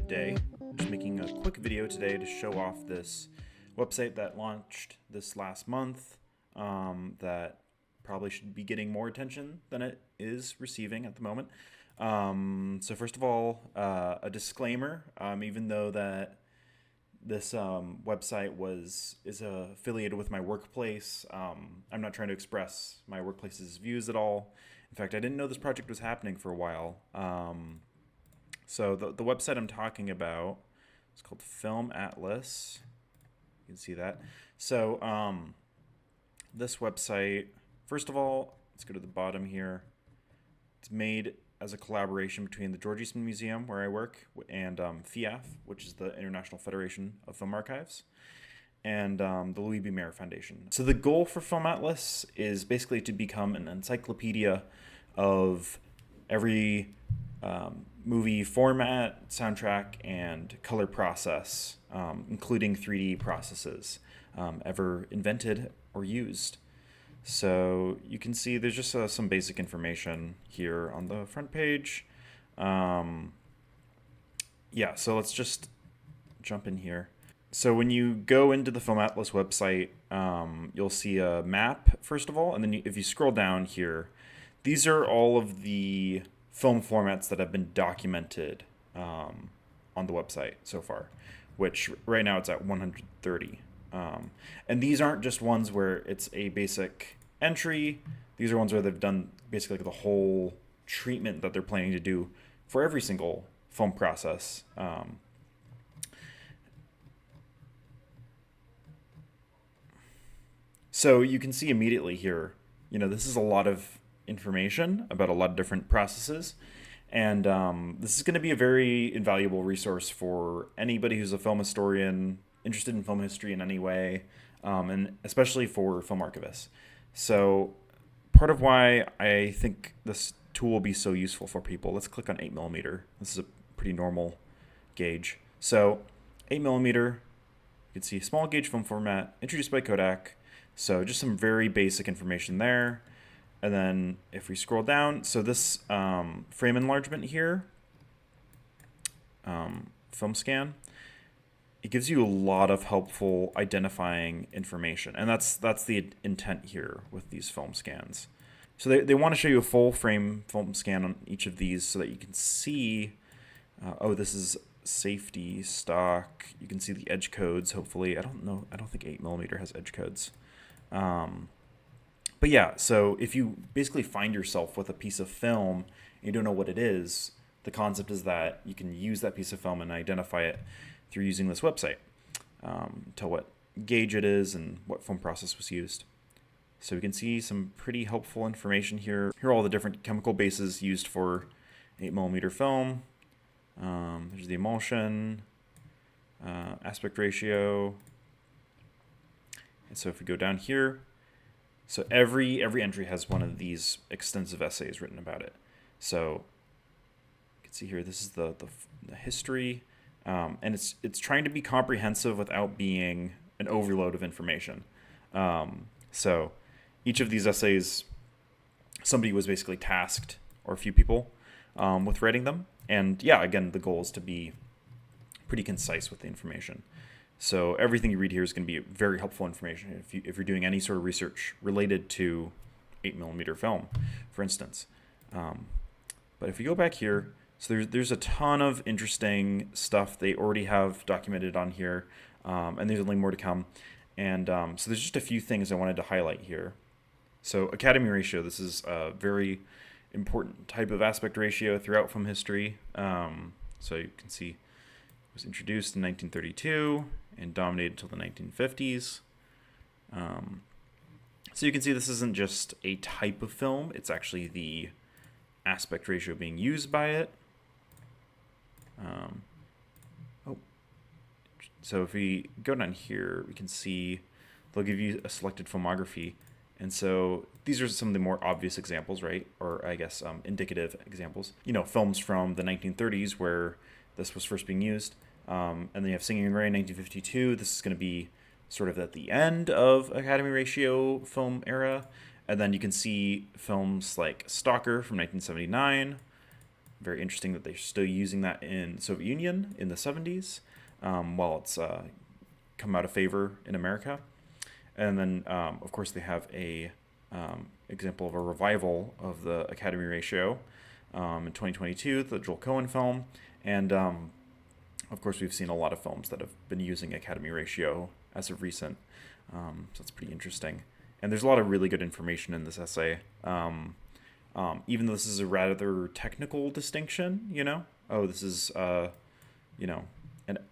good day. I'm just making a quick video today to show off this website that launched this last month that probably should be getting more attention than it is receiving at the moment. So first of all, a disclaimer, even though that this website is affiliated with my workplace, I'm not trying to express my workplace's views at all. In fact, I didn't know this project was happening for a while. So the website I'm talking about is called Film Atlas. You can see that. So this website, first of all, let's go to the bottom here. It's made as a collaboration between the George Eastman Museum, where I work, and FIAF, which is the International Federation of Film Archives, and the Louis B. Mayer Foundation. So the goal for Film Atlas is basically to become an encyclopedia of every movie format, soundtrack, and color process, including 3D processes ever invented or used. So you can see there's just some basic information here on the front page. So let's just jump in here. So when you go into the Film Atlas website, you'll see a map, first of all, and then if you scroll down here, these are all of the film formats that have been documented on the website so far, which right now it's at 130. And these aren't just ones where it's a basic entry. These are ones where they've done basically the whole treatment that they're planning to do for every single film process. So you can see immediately here, this is a lot of information about a lot of different processes. And this is going to be a very invaluable resource for anybody who's a film historian, interested in film history in any way, and especially for film archivists. So part of why I think this tool will be so useful for people, let's click on 8mm. This is a pretty normal gauge. So 8mm, you can see small gauge film format, introduced by Kodak. So just some very basic information there. And then if we scroll down, so this frame enlargement here, film scan, it gives you a lot of helpful identifying information. And that's the intent here with these film scans. So they want to show you a full frame film scan on each of these so that you can see, this is safety stock. You can see the edge codes, hopefully. I don't think 8mm has edge codes. But yeah, so if you basically find yourself with a piece of film and you don't know what it is, the concept is that you can use that piece of film and identify it through using this website. Tell what gauge it is and what film process was used. So we can see some pretty helpful information here. Here are all the different chemical bases used for 8mm film. There's the emulsion, aspect ratio. And so if we go down here, so every entry has one of these extensive essays written about it. So you can see here, this is the history, and it's trying to be comprehensive without being an overload of information. So each of these essays, somebody was basically tasked, or a few people, with writing them. And yeah, again, the goal is to be pretty concise with the information. So everything you read here is going to be very helpful information if you're doing any sort of research related to 8mm film, for instance. But if we go back here, so there's a ton of interesting stuff they already have documented on here, and there's only more to come. And so there's just a few things I wanted to highlight here. So Academy ratio, this is a very important type of aspect ratio throughout film history. So you can see it was introduced in 1932 and dominated until the 1950s. So you can see this isn't just a type of film, it's actually the aspect ratio being used by it. So if we go down here, we can see they'll give you a selected filmography. And so these are some of the more obvious examples, right? Or I guess indicative examples. Films from the 1930s where this was first being used. And then you have Singing in the Rain, 1952. This is going to be sort of at the end of Academy ratio film era. And then you can see films like Stalker from 1979, very interesting that they're still using that in Soviet Union in the 70s, while it's come out of favor in America. And then, of course, they have a example of a revival of the Academy ratio in 2022, the Joel Cohen film. And, of course, we've seen a lot of films that have been using Academy ratio as of recent. So it's pretty interesting. And there's a lot of really good information in this essay. Even though this is a rather technical distinction, this is, a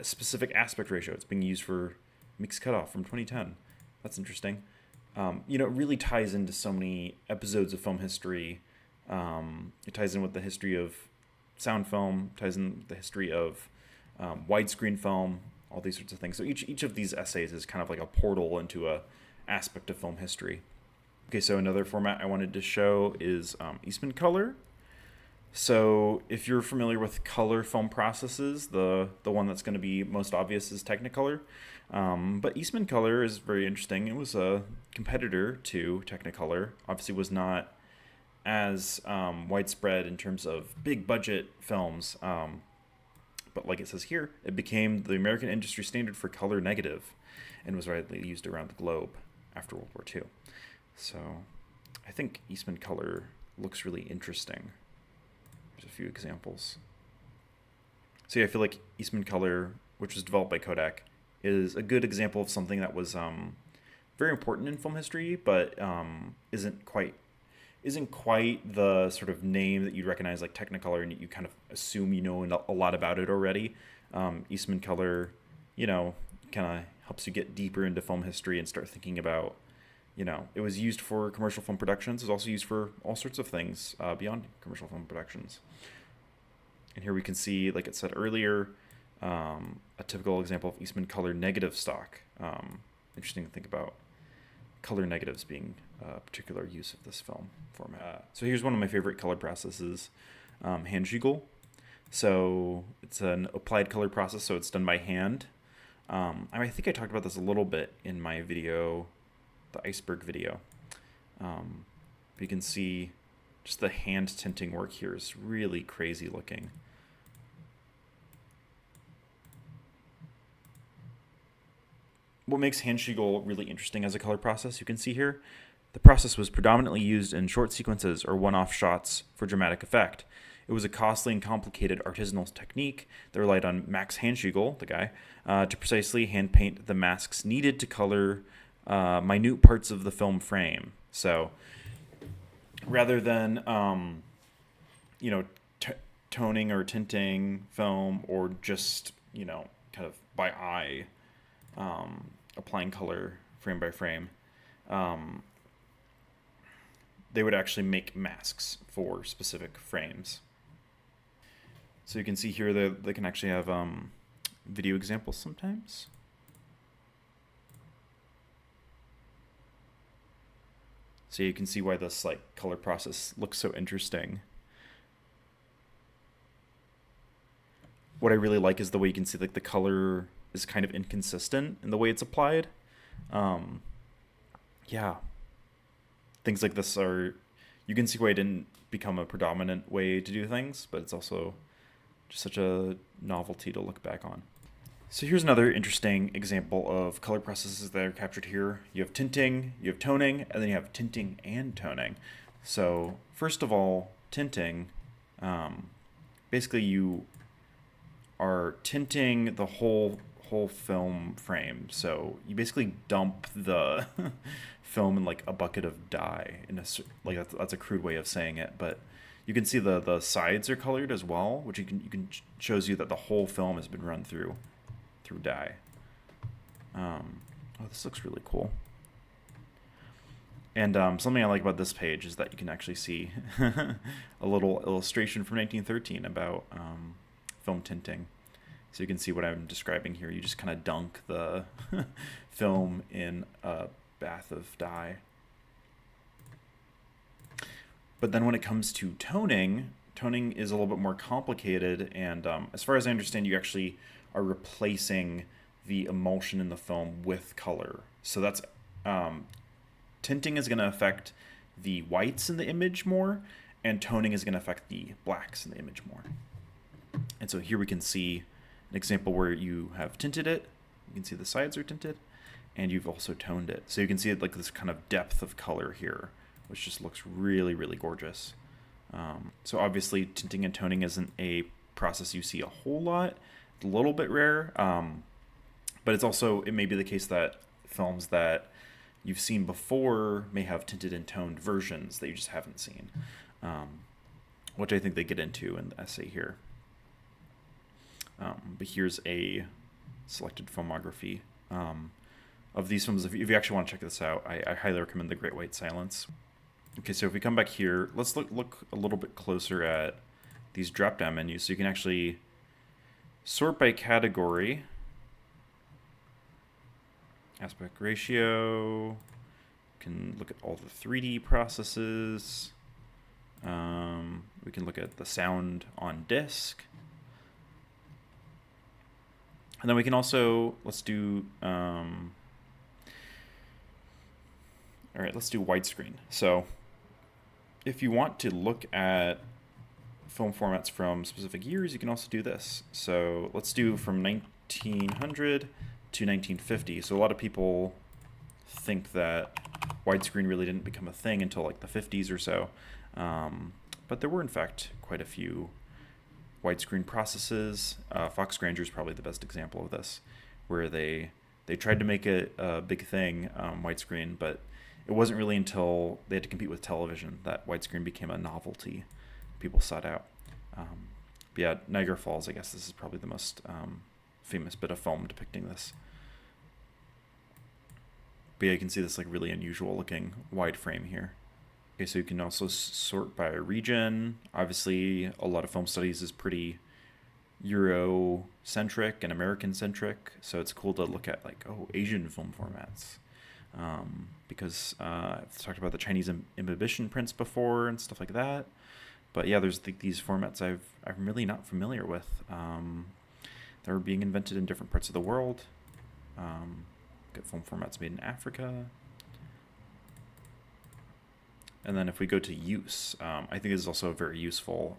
specific aspect ratio. It's being used for mixed cutoff from 2010. That's interesting. It really ties into so many episodes of film history. It ties in with the history of sound film, ties in with the history of widescreen film, all these sorts of things. So each of these essays is kind of like a portal into a aspect of film history. Okay, so another format I wanted to show is Eastman color. So if you're familiar with color film processes, the one that's going to be most obvious is Technicolor. But Eastman color is very interesting. It was a competitor to Technicolor. Obviously was not as widespread in terms of big budget films. But like it says here, it became the American industry standard for color negative and was widely used around the globe after World War II. So I think Eastman color looks really interesting. There's a few examples. So yeah, I feel like Eastman color, which was developed by Kodak, is a good example of something that was very important in film history, but isn't quite the sort of name that you'd recognize like Technicolor, and you kind of assume you know a lot about it already. Eastman color, kind of helps you get deeper into film history and start thinking about, it was used for commercial film productions. It's also used for all sorts of things beyond commercial film productions. And here we can see, like it said earlier, a typical example of Eastman color negative stock. Interesting to think about color negatives being a particular use of this film format. So here's one of my favorite color processes, Handschigel. So it's an applied color process, so it's done by hand. I think I talked about this a little bit in my video, the iceberg video. But you can see just the hand tinting work here is really crazy looking. What makes Handschigel really interesting as a color process, you can see here, the process was predominantly used in short sequences or one-off shots for dramatic effect. It was a costly and complicated artisanal technique that relied on Max Handschigel, the guy, to precisely hand paint the masks needed to color minute parts of the film frame. So rather than toning or tinting film, or just kind of by eye applying color frame by frame, they would actually make masks for specific frames. So you can see here that they can actually have video examples sometimes. So you can see why this color process looks so interesting. What I really like is the way you can see the color is kind of inconsistent in the way it's applied. Yeah. Things like this you can see why it didn't become a predominant way to do things, but it's also just such a novelty to look back on. So here's another interesting example of color processes that are captured here. You have tinting, you have toning, and then you have tinting and toning. So first of all, tinting, basically you are tinting the whole film frame. So you basically dump the film in a bucket of dye. That's a crude way of saying it, but you can see the sides are colored as well, which shows you that the whole film has been run through dye. This looks really cool. And something I like about this page is that you can actually see a little illustration from 1913 about film tinting. So you can see what I'm describing here. You just kind of dunk the film in a bath of dye. But then when it comes to toning is a little bit more complicated. And as far as I understand, you actually are replacing the emulsion in the film with color. So that's tinting is going to affect the whites in the image more, and toning is going to affect the blacks in the image more. And so here we can see an example where you have tinted it. You can see the sides are tinted, and you've also toned it. So you can see it like this kind of depth of color here, which just looks really, really gorgeous. So obviously tinting and toning isn't a process you see a whole lot. It's a little bit rare, but it may be the case that films that you've seen before may have tinted and toned versions that you just haven't seen, which I think they get into in the essay here. But here's a selected filmography of these films. If you actually want to check this out, I highly recommend The Great White Silence. Okay, so if we come back here, let's look a little bit closer at these drop-down menus. So you can actually sort by category, aspect ratio, you can look at all the 3D processes, we can look at the sound on disc, and then we can also, let's do widescreen. So if you want to look at film formats from specific years, you can also do this. So let's do from 1900 to 1950. So a lot of people think that widescreen really didn't become a thing until like the 50s or so. But there were in fact quite a few widescreen processes. Fox Granger is probably the best example of this, where they tried to make it a big thing, widescreen, but it wasn't really until they had to compete with television that widescreen became a novelty people sought out. But yeah, Niagara Falls, I guess this is probably the most famous bit of film depicting this. But yeah, you can see this like really unusual looking wide frame here. Okay, so you can also sort by region. Obviously, a lot of film studies is pretty Euro-centric and American-centric, so it's cool to look at like, Asian film formats. Because I've talked about the Chinese imbibition prints before and stuff like that. But yeah, there's these formats I'm really not familiar with. They're being invented in different parts of the world. Get film formats made in Africa. And then if we go to use, I think this is also a very useful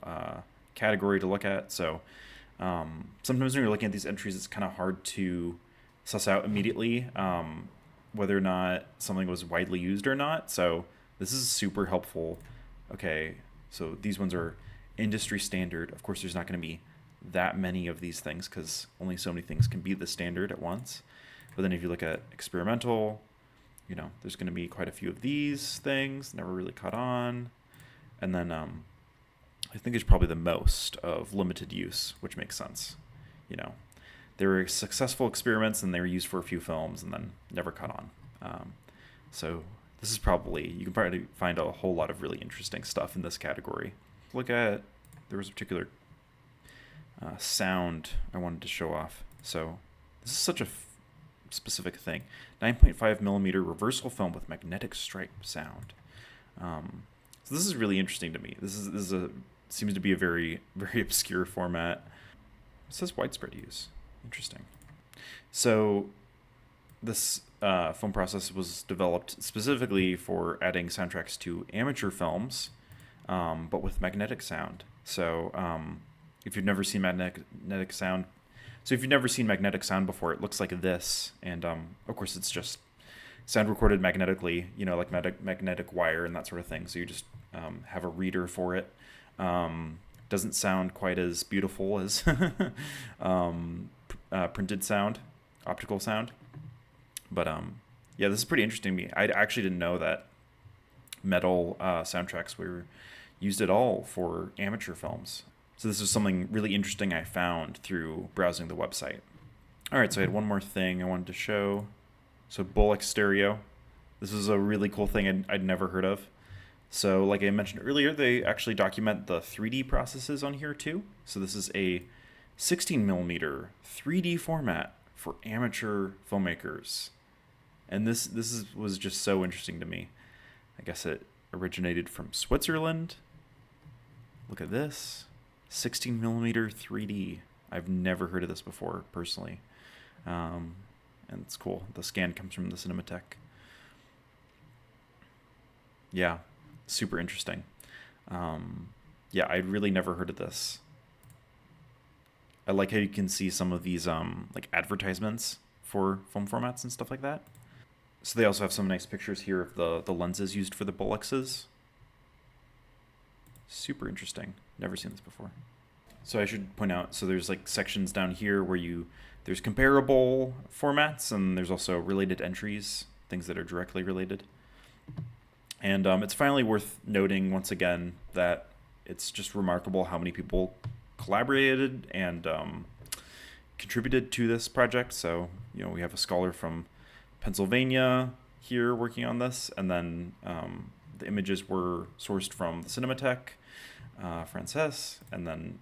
category to look at. So sometimes when you're looking at these entries, it's kind of hard to suss out immediately whether or not something was widely used or not. So this is super helpful. Okay, so these ones are industry standard. Of course, there's not going to be that many of these things because only so many things can be the standard at once. But then if you look at experimental, there's going to be quite a few of these things, never really caught on. And then I think there's probably the most of limited use, which makes sense. They were successful experiments and they were used for a few films and then never caught on. So this is you can probably find a whole lot of really interesting stuff in this category. there was a particular sound I wanted to show off. So this is such a specific thing. 9.5 millimeter reversal film with magnetic stripe sound. So this is really interesting to me. This seems to be a very, very obscure format. It says widespread use. Interesting. So this film process was developed specifically for adding soundtracks to amateur films, but with magnetic sound. So if you've never seen magnetic sound, before, it looks like this. And of course, it's just sound recorded magnetically, like magnetic wire and that sort of thing. So you just have a reader for it. Doesn't sound quite as beautiful as printed sound, optical sound. But yeah, this is pretty interesting to me. I actually didn't know that metal soundtracks were used at all for amateur films. So this is something really interesting I found through browsing the website. All right, so I had one more thing I wanted to show. So Bullock stereo. This is a really cool thing I'd never heard of. So like I mentioned earlier, they actually document the 3D processes on here too. So this is a 16 millimeter 3D format for amateur filmmakers. And this was just so interesting to me. I guess it originated from Switzerland. Look at this. 16 millimeter 3D. I've never heard of this before, personally. And it's cool. The scan comes from the Cinematheque. Yeah, super interesting. Yeah, I'd really never heard of this. I like how you can see some of these like advertisements for film formats and stuff like that. So they also have some nice pictures here of the lenses used for the Bollexes. Super interesting. Never seen this before. So I should point out, so there's like sections down here where there's comparable formats, and there's also related entries, things that are directly related. And it's finally worth noting once again that it's just remarkable how many people collaborated and contributed to this project. So, we have a scholar from Pennsylvania here working on this, and then the images were sourced from the Cinematheque Française, and then,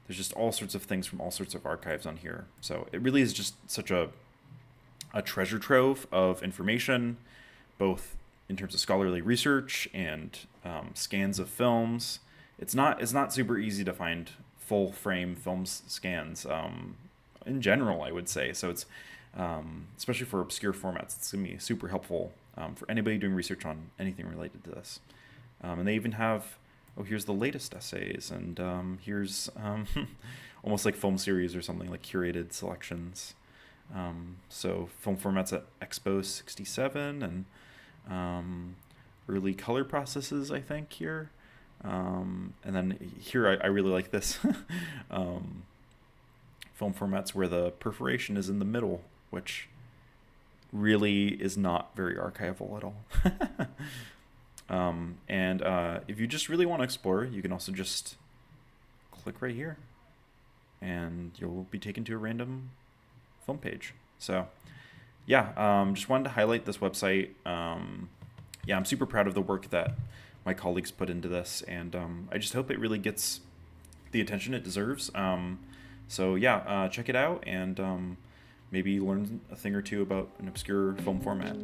there's just all sorts of things from all sorts of archives on here. So it really is just such a treasure trove of information, both in terms of scholarly research and scans of films. It's not super easy to find full frame film scans in general, I would say. So it's especially for obscure formats, it's gonna be super helpful for anybody doing research on anything related to this. And they even have, here's the latest essays, and here's almost like film series or something, like curated selections. So film formats at Expo 67 and early color processes, I think, here. And then here I really like this. Film formats where the perforation is in the middle, which really is not very archival at all. And if you just really want to explore, you can also just click right here and you'll be taken to a random film page. So yeah, just wanted to highlight this website. Yeah, I'm super proud of the work that my colleagues put into this, and I just hope it really gets the attention it deserves. So yeah, check it out and maybe learn a thing or two about an obscure film format.